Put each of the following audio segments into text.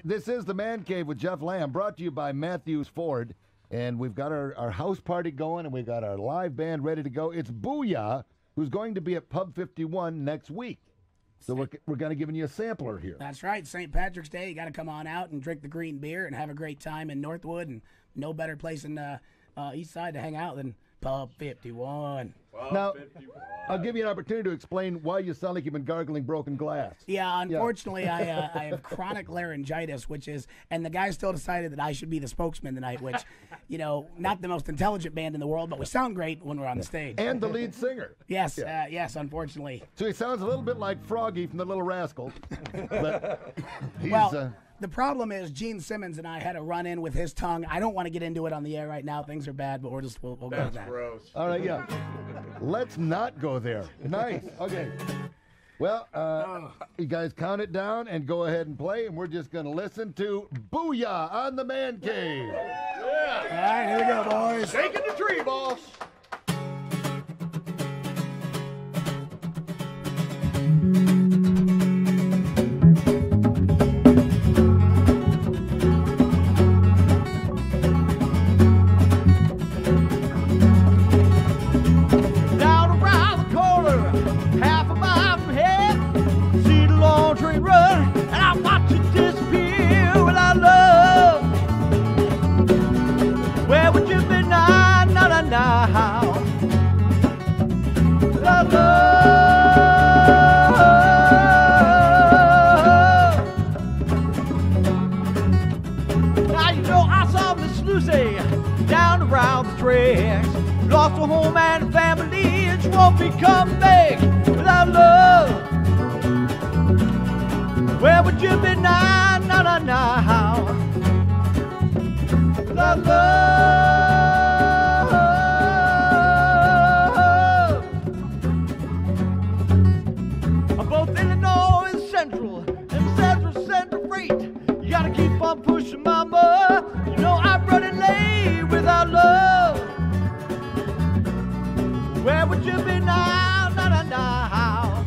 This is the Man Cave with Jeff Lamb, brought to you by Matthews Ford. And we've got our house party going, and we've got our live band ready to go. It's Booyah, who's going to be at Pub 51 next week. So we're going to give you a sampler here. That's right. St. Patrick's Day, you got to come on out and drink the green beer and have a great time in Northwood. And no better place in East Side to hang out than Pub 51. Now, I'll give you an opportunity to explain why you sound like you've been gargling broken glass. Yeah, unfortunately, I have chronic laryngitis, and the guy still decided that I should be the spokesman tonight, which, not the most intelligent band in the world, but we sound great when we're on the stage. And the lead singer. Yes, yes, unfortunately. So he sounds a little bit like Froggy from The Little Rascals. But he's, the problem is Gene Simmons and I had a run-in with his tongue. I don't want to get into it on the air right now. Things are bad, but we'll go with that. That's gross. All right, yeah. Let's not go there. Nice. Okay. Well, you guys count it down and go ahead and play, and we're just going to listen to Booyah on the Man Cave. Yeah. All right, here we go, boys. Shaking the tree, boss. Down around the tracks, lost a home and a family, and she won't be coming back without love. Where would you be now, now, without love? I'm both Illinois and Central freight. You gotta keep on pushing, mama. You know I'm running late without love. Where would you be now, now,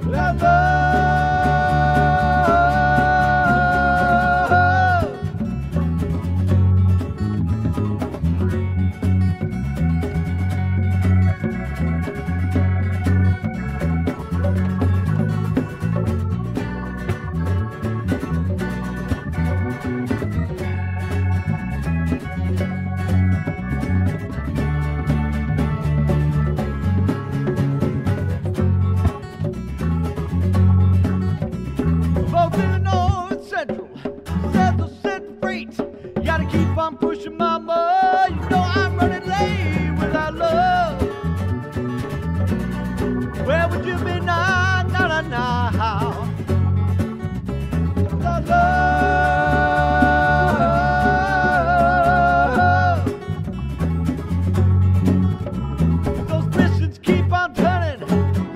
without love? I'm pushing mama, you know I'm running late without love. Where would you be now, now, without love? Those pistons keep on turning, the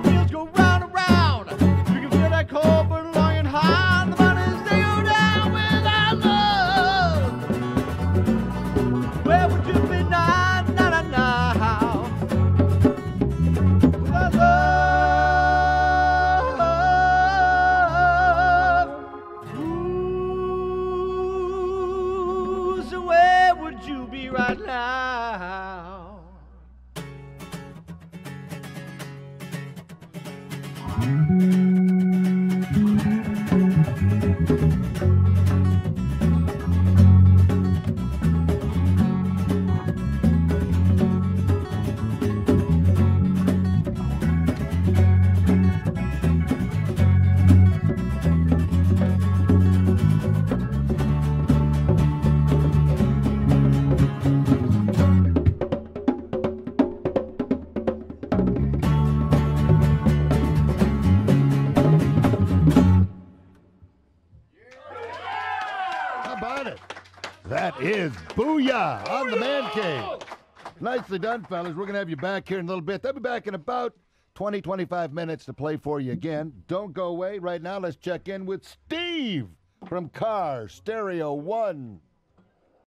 wheels go round and round. You can feel that cold burn long and high, the money's they go down without love. Where would you be now, now, without love? Ooh, so where would you be right now? That is Booyah on the Man Cave. Nicely done, fellas. We're going to have you back here in a little bit. They'll be back in about 20, 25 minutes to play for you again. Don't go away. Right now, let's check in with Steve from Car Stereo 1.